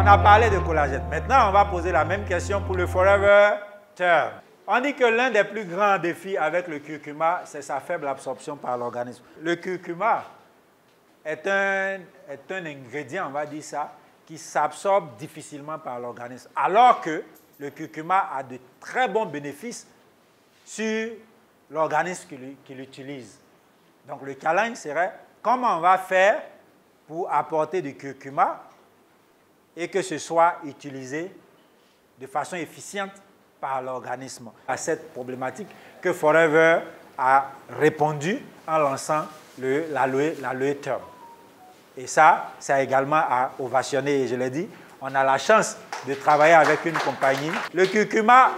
On a parlé de collagène. Maintenant, on va poser la même question pour le Forever Term. On dit que l'un des plus grands défis avec le curcuma, c'est sa faible absorption par l'organisme. Le curcuma est un ingrédient, on va dire ça, qui s'absorbe difficilement par l'organisme. Alors que le curcuma a de très bons bénéfices sur l'organisme qui l'utilise. Donc le challenge serait comment on va faire pour apporter du curcuma et que ce soit utilisé de façon efficiente par l'organisme. À cette problématique que Forever a répondu en lançant l'aloe term. Et ça également a ovationné. Et je l'ai dit, on a la chance de travailler avec une compagnie. Le curcuma,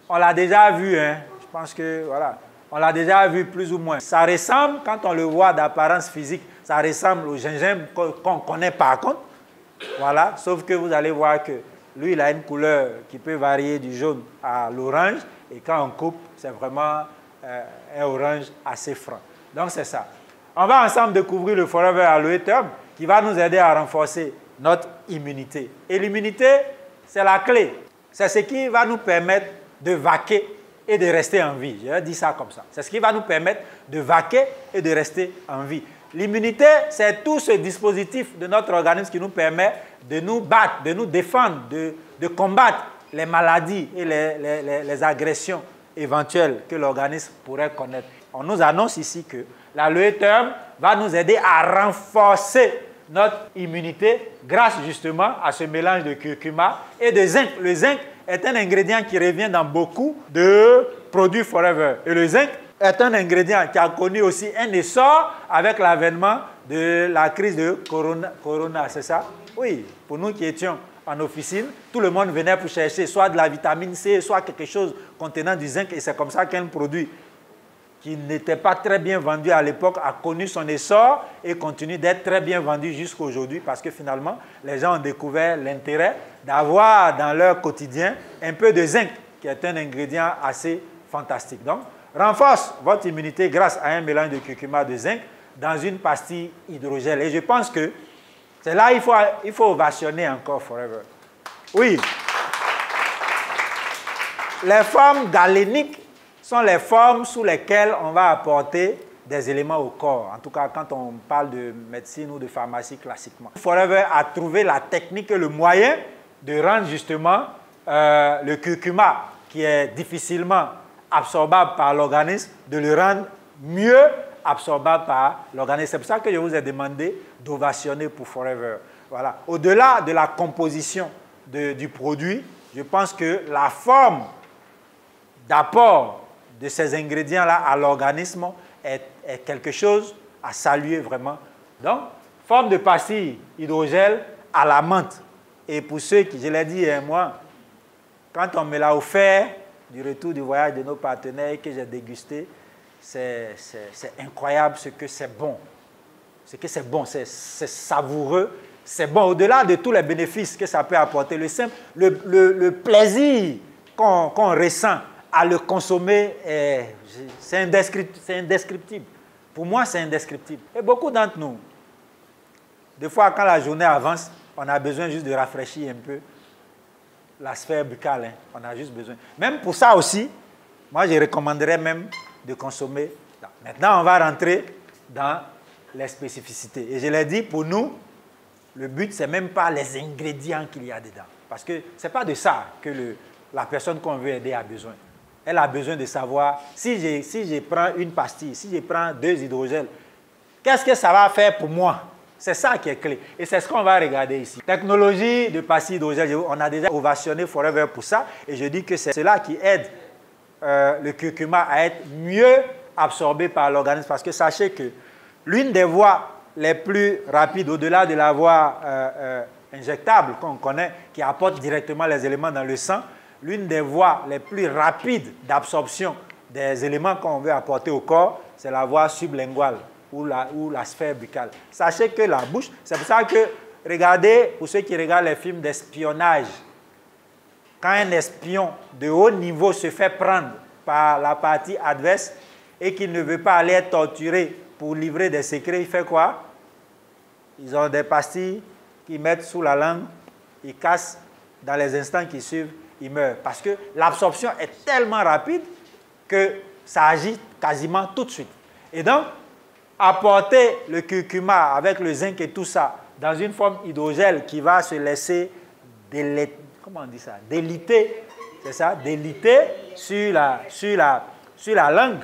on l'a déjà vu, hein. Je pense que, voilà, on l'a déjà vu plus ou moins. Ça ressemble, quand on le voit d'apparence physique, ça ressemble au gingembre qu'on connaît par contre. Voilà, sauf que vous allez voir que lui, il a une couleur qui peut varier du jaune à l'orange. Et quand on coupe, c'est vraiment un orange assez franc. Donc, c'est ça. On va ensemble découvrir le Forever Aloe Term qui va nous aider à renforcer notre immunité. Et l'immunité, c'est la clé. C'est ce qui va nous permettre de vaquer et de rester en vie. Je dis ça comme ça. C'est ce qui va nous permettre de vaquer et de rester en vie. L'immunité, c'est tout ce dispositif de notre organisme qui nous permet de nous battre, de nous défendre, de combattre les maladies et les agressions éventuelles que l'organisme pourrait connaître. On nous annonce ici que l'aloe term va nous aider à renforcer notre immunité grâce justement à ce mélange de curcuma et de zinc. Le zinc est un ingrédient qui revient dans beaucoup de produits Forever. Et le zinc est un ingrédient qui a connu aussi un essor avec l'avènement de la crise de Corona, c'est ça? Oui, pour nous qui étions en officine, tout le monde venait pour chercher soit de la vitamine C, soit quelque chose contenant du zinc, et c'est comme ça qu'un produit qui n'était pas très bien vendu à l'époque a connu son essor et continue d'être très bien vendu jusqu'à aujourd'hui parce que finalement, les gens ont découvert l'intérêt d'avoir dans leur quotidien un peu de zinc, qui est un ingrédient assez fantastique. Donc, renforce votre immunité grâce à un mélange de curcuma de zinc dans une pastille hydrogel. Et je pense que c'est là qu'il faut ovationner encore Forever. Oui. Les formes galéniques sont les formes sous lesquelles on va apporter des éléments au corps. En tout cas, quand on parle de médecine ou de pharmacie classiquement. Forever a trouvé la technique et le moyen de rendre justement le curcuma, qui est difficilement absorbable par l'organisme, de le rendre mieux absorbable par l'organisme. C'est pour ça que je vous ai demandé d'ovationner pour Forever. Voilà. Au-delà de la composition du produit, je pense que la forme d'apport de ces ingrédients-là à l'organisme est quelque chose à saluer vraiment. Donc, forme de pastille hydrogel à la menthe. Et pour ceux qui, je l'ai dit, moi, quand on me l'a offert du retour du voyage de nos partenaires que j'ai dégusté, c'est incroyable ce que c'est bon. Ce que c'est bon, c'est savoureux, c'est bon. Au-delà de tous les bénéfices que ça peut apporter, le plaisir qu'on ressent à le consommer, c'est indescriptible. Pour moi, c'est indescriptible. Et beaucoup d'entre nous, des fois, quand la journée avance, on a besoin juste de rafraîchir un peu la sphère buccale. Hein. On a juste besoin. Même pour ça aussi, moi, je recommanderais même de consommer. Maintenant, on va rentrer dans les spécificités. Et je l'ai dit, pour nous, le but, ce n'est même pas les ingrédients qu'il y a dedans. Parce que ce n'est pas de ça que la personne qu'on veut aider a besoin. Elle a besoin de savoir, si je prends une pastille, si je prends 2 hydrogels, qu'est-ce que ça va faire pour moi? C'est ça qui est clé. Et c'est ce qu'on va regarder ici. Technologie de pastille hydrogel, on a déjà ovationné Forever pour ça. Et je dis que c'est cela qui aide le curcuma à être mieux absorbé par l'organisme. Parce que sachez que l'une des voies les plus rapides, au-delà de la voie injectable qu'on connaît, qui apporte directement les éléments dans le sang, l'une des voies les plus rapides d'absorption des éléments qu'on veut apporter au corps, c'est la voie sublinguale ou la sphère buccale. Sachez que la bouche, c'est pour ça que, regardez, pour ceux qui regardent les films d'espionnage, quand un espion de haut niveau se fait prendre par la partie adverse et qu'il ne veut pas aller être torturé pour livrer des secrets, il fait quoi? Ils ont des pastilles qu'ils mettent sous la langue il casse dans les instants qui suivent, il meurt. Parce que l'absorption est tellement rapide que ça agit quasiment tout de suite. Et donc, apporter le curcuma avec le zinc et tout ça dans une forme hydrogel qui va se laisser déliter, c'est ça, déliter sur la langue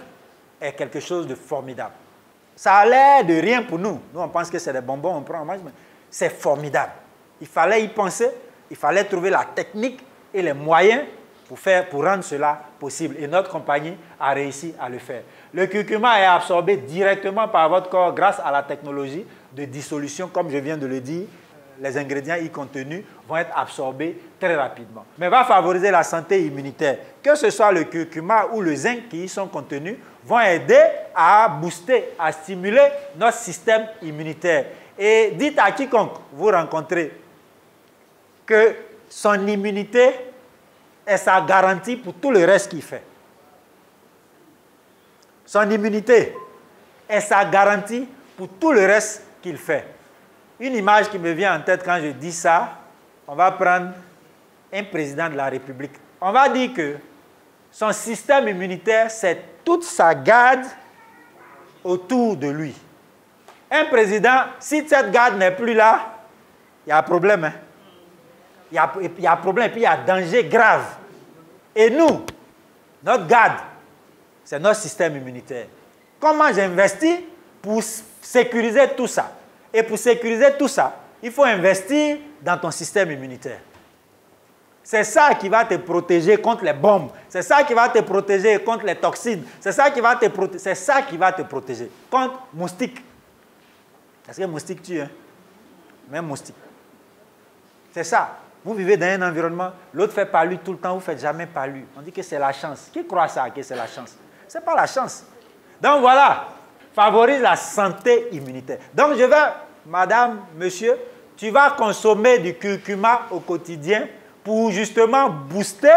est quelque chose de formidable. Ça a l'air de rien pour nous. Nous, on pense que c'est des bonbons, on prend, on mange, mais c'est formidable. Il fallait y penser, il fallait trouver la technique et les moyens pour rendre cela possible. Et notre compagnie a réussi à le faire. Le curcuma est absorbé directement par votre corps grâce à la technologie de dissolution, comme je viens de le dire. Les ingrédients y contenus vont être absorbés très rapidement. Mais va favoriser la santé immunitaire. Que ce soit le curcuma ou le zinc qui y sont contenus, vont aider à booster, à stimuler notre système immunitaire. Et dites à quiconque vous rencontrez que son immunité est sa garantie pour tout le reste qu'il fait. Son immunité est sa garantie pour tout le reste qu'il fait. Une image qui me vient en tête quand je dis ça, on va prendre un président de la République. On va dire que son système immunitaire, c'est toute sa garde autour de lui. Un président, si cette garde n'est plus là, il y a un problème. Hein? Il y a un problème, puis il y a un danger grave. Et nous, notre garde, c'est notre système immunitaire. Comment j'investis pour sécuriser tout ça? Et pour sécuriser tout ça, il faut investir dans ton système immunitaire. C'est ça qui va te protéger contre les bombes. C'est ça qui va te protéger contre les toxines. C'est ça qui va te protéger contre moustiques. Parce que moustique tue, hein? Même moustique. C'est ça. Vous vivez dans un environnement, l'autre fait palu tout le temps, vous ne faites jamais palu. On dit que c'est la chance. Qui croit ça, que c'est la chance? Ce n'est pas la chance. Donc voilà, favorise la santé immunitaire. Donc je vais, madame, monsieur, tu vas consommer du curcuma au quotidien pour justement booster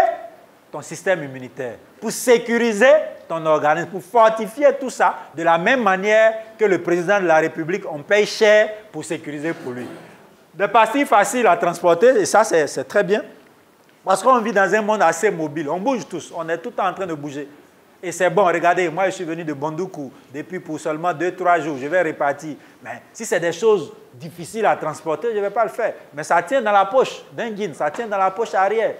ton système immunitaire, pour sécuriser ton organisme, pour fortifier tout ça de la même manière que le président de la République, on paye cher pour sécuriser pour lui. Des pastilles faciles à transporter, et ça c'est très bien, parce qu'on vit dans un monde assez mobile, on bouge tous, on est tout le temps en train de bouger. Et c'est bon, regardez, moi je suis venu de Bondoukou depuis pour seulement 2-3 jours, je vais répartir. Mais si c'est des choses difficiles à transporter, je ne vais pas le faire. Mais ça tient dans la poche d'un jean, ça tient dans la poche arrière.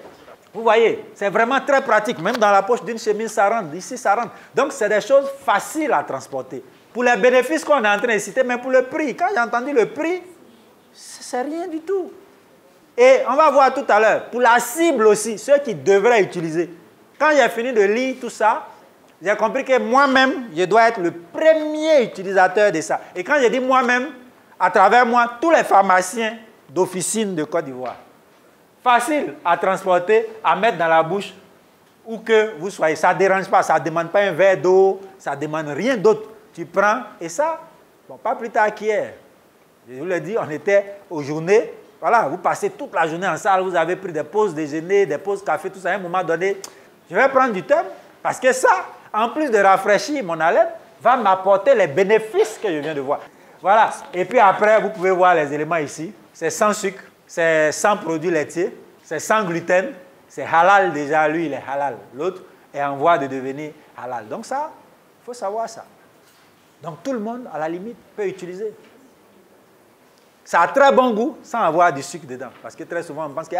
Vous voyez, c'est vraiment très pratique, même dans la poche d'une chemise, ça rentre, d'ici ça rentre. Donc c'est des choses faciles à transporter. Pour les bénéfices qu'on est en train de citer, mais pour le prix, quand j'ai entendu le prix, c'est rien du tout. Et on va voir tout à l'heure, pour la cible aussi, ceux qui devraient utiliser. Quand j'ai fini de lire tout ça, j'ai compris que moi-même, je dois être le premier utilisateur de ça. Et quand je dis moi-même, à travers moi, tous les pharmaciens d'officine de Côte d'Ivoire. Facile à transporter, à mettre dans la bouche, où que vous soyez. Ça ne dérange pas, ça ne demande pas un verre d'eau, ça ne demande rien d'autre. Tu prends, et ça, bon, pas plus tard qu'hier. Je vous l'ai dit, on était aux journées, voilà, vous passez toute la journée en salle, vous avez pris des pauses déjeuner, des pauses café, tout ça. À un moment donné, je vais prendre du thym, parce que ça, en plus de rafraîchir mon haleine, va m'apporter les bénéfices que je viens de voir. Voilà. Et puis après, vous pouvez voir les éléments ici. C'est sans sucre, c'est sans produits laitiers, c'est sans gluten, c'est halal déjà. Lui, il est halal. L'autre est en voie de devenir halal. Donc ça, il faut savoir ça. Donc tout le monde, à la limite, peut utiliser. Ça a très bon goût sans avoir du sucre dedans. Parce que très souvent, on pense que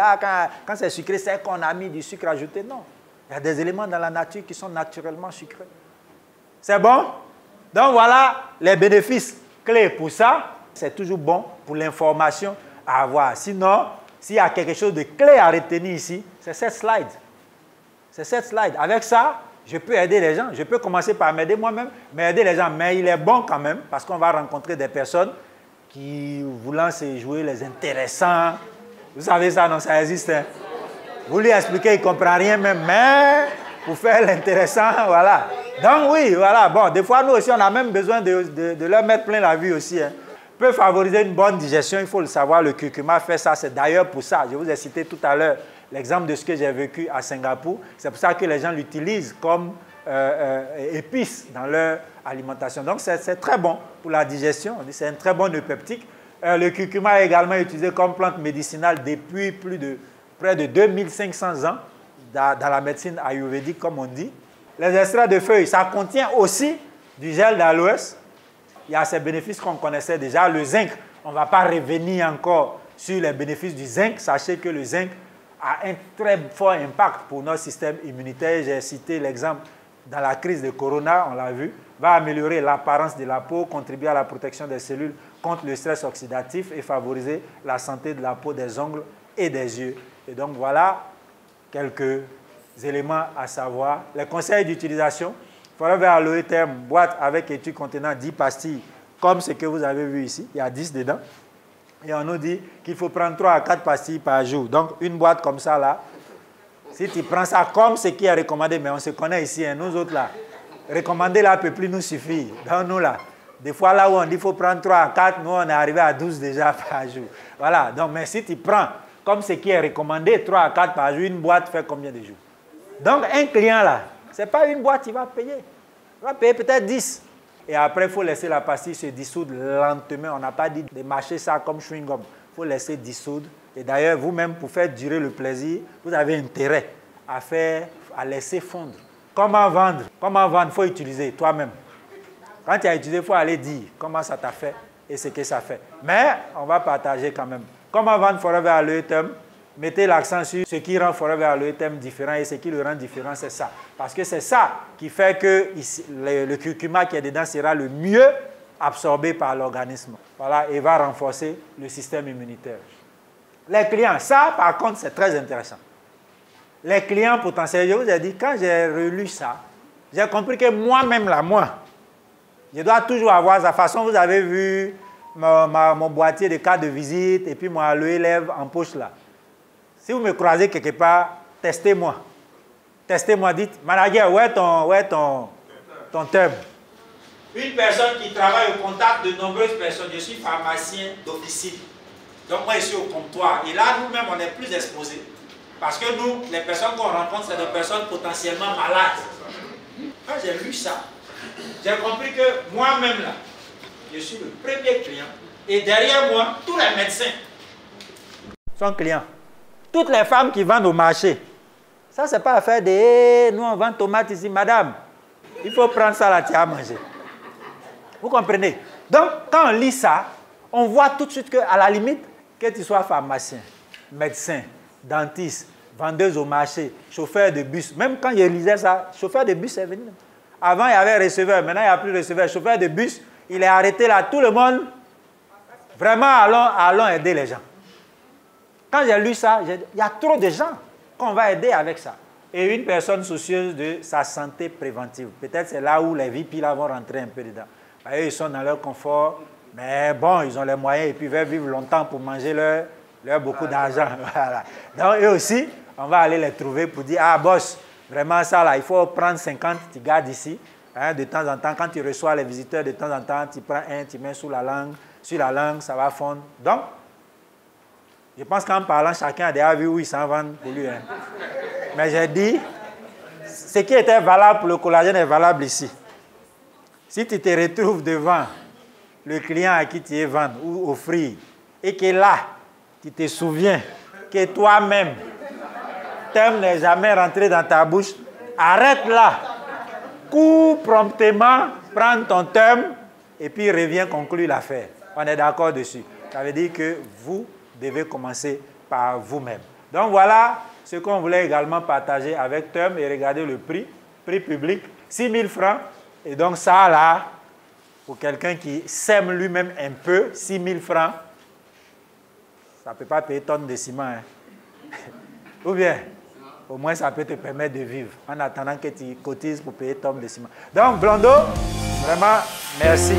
quand c'est sucré, c'est qu'on a mis du sucre ajouté. Non. Il y a des éléments dans la nature qui sont naturellement sucrés. C'est bon? Donc voilà les bénéfices clés pour ça. C'est toujours bon pour l'information à avoir. Sinon, s'il y a quelque chose de clé à retenir ici, c'est cette slide. C'est cette slide. Avec ça, je peux aider les gens. Je peux commencer par m'aider moi-même, mais aider les gens. Mais il est bon quand même, parce qu'on va rencontrer des personnes qui, voulant se jouer les intéressants, vous savez ça, non, ça existe. Hein? Vous lui expliquez, il ne comprend rien même, mais pour faire l'intéressant, voilà. Donc oui, voilà, bon, des fois nous aussi, on a même besoin de leur mettre plein la vue aussi. Hein. Peut favoriser une bonne digestion, il faut le savoir, le curcuma fait ça, c'est d'ailleurs pour ça. Je vous ai cité tout à l'heure l'exemple de ce que j'ai vécu à Singapour. C'est pour ça que les gens l'utilisent comme épice dans leur alimentation. Donc c'est très bon pour la digestion, c'est un très bon eupeptique. Le curcuma est également utilisé comme plante médicinale depuis près de 2500 ans dans la médecine ayurvédique, comme on dit. Les extraits de feuilles, ça contient aussi du gel d'aloès. Il y a ces bénéfices qu'on connaissait déjà. Le zinc, on ne va pas revenir encore sur les bénéfices du zinc. Sachez que le zinc a un très fort impact pour notre système immunitaire. J'ai cité l'exemple dans la crise de Corona, on l'a vu, va améliorer l'apparence de la peau, contribuer à la protection des cellules contre le stress oxydatif et favoriser la santé de la peau, des ongles et des yeux. Et donc voilà quelques éléments à savoir. Les conseils d'utilisation, Forever Aloe Terme, boîte avec étui contenant 10 pastilles, comme ce que vous avez vu ici, il y a 10 dedans. Et on nous dit qu'il faut prendre 3 à 4 pastilles par jour. Donc une boîte comme ça là, si tu prends ça comme ce qui est recommandé, mais on se connaît ici, hein, nous autres là, recommander là ne peut plus nous suffire. Dans nous là, des fois là où on dit qu'il faut prendre 3 à 4, nous on est arrivé à 12 déjà par jour. Voilà, donc mais si tu prends comme ce qui est recommandé, 3 à 4 par jour, une boîte fait combien de jours? Donc un client là, ce n'est pas une boîte, il va payer. Il va payer peut-être 10. Et après, il faut laisser la pastille se dissoudre lentement. On n'a pas dit de mâcher ça comme chewing-gum. Il faut laisser dissoudre. Et d'ailleurs, vous-même, pour faire durer le plaisir, vous avez intérêt à laisser fondre. Comment vendre? Comment vendre? Il faut utiliser toi-même. Quand tu as utilisé, il faut aller dire comment ça t'a fait et ce que ça fait. Mais on va partager quand même. Comment vendre Forever Aloe Terme? Mettez l'accent sur ce qui rend Forever Aloe Terme différent, et ce qui le rend différent, c'est ça. Parce que c'est ça qui fait que le curcuma qui est dedans sera le mieux absorbé par l'organisme. Voilà, et va renforcer le système immunitaire. Les clients, ça par contre c'est très intéressant. Les clients potentiels, je vous ai dit, quand j'ai relu ça, j'ai compris que moi-même là, je dois toujours avoir sa façon. Vous avez vu mon boîtier de carte de visite et puis mon aloe lèvres en poche là. Si vous me croisez quelque part, testez-moi. Testez-moi, dites, manager, où est ton terme? Une personne qui travaille au contact de nombreuses personnes, je suis pharmacien d'officine. Donc moi, je suis au comptoir. Et là, nous-mêmes, on est plus exposés. Parce que nous, les personnes qu'on rencontre, c'est des personnes potentiellement malades. Quand j'ai lu ça, j'ai compris que moi-même, là, je suis le premier client. Et derrière moi, tous les médecins sont clients. Toutes les femmes qui vendent au marché. Ça, ce n'est pas affaire de nous, on vend tomates ici, madame. Il faut prendre ça là, tu as à manger. Vous comprenez? Donc, quand on lit ça, on voit tout de suite qu'à la limite, que tu sois pharmacien, médecin, dentiste, vendeuse au marché, chauffeur de bus. Même quand je lisais ça, chauffeur de bus est venu. Avant, il y avait receveur. Maintenant, il n'y a plus receveur. Chauffeur de bus, il est arrêté là. Tout le monde, vraiment, allons aider les gens. Quand j'ai lu ça, il y a trop de gens qu'on va aider avec ça. Et une personne soucieuse de sa santé préventive. Peut-être c'est là où les VIP là vont rentrer un peu dedans. Ils sont dans leur confort, mais bon, ils ont les moyens et puis ils veulent vivre longtemps pour manger leur beaucoup d'argent. Voilà. Donc eux aussi, on va aller les trouver pour dire, ah boss, vraiment ça là, il faut prendre 50, tu gardes ici. Hein, de temps en temps, quand tu reçois les visiteurs, de temps en temps, tu prends un, tu mets sur la langue, ça va fondre. Donc, je pense qu'en parlant, chacun a déjà vu où ils s'en vendent pour lui. Hein. Mais j'ai dit, ce qui était valable pour le collagène est valable ici. Si tu te retrouves devant le client à qui tu es vendre ou offrir, et que là, tu te souviens que toi-même, terme n'est jamais rentré dans ta bouche, arrête là, cours promptement, prends ton terme, et puis reviens conclure l'affaire. On est d'accord dessus. Ça veut dire que vous devez commencer par vous-même. Donc voilà ce qu'on voulait également partager avec Terme et regarder le prix public, 6 000 francs. Et donc ça là, pour quelqu'un qui sème lui-même un peu, 6 000 francs, ça ne peut pas payer tonne de ciment. Hein. Ou bien, au moins ça peut te permettre de vivre en attendant que tu cotises pour payer tonne de ciment. Donc Blondeau, vraiment, merci.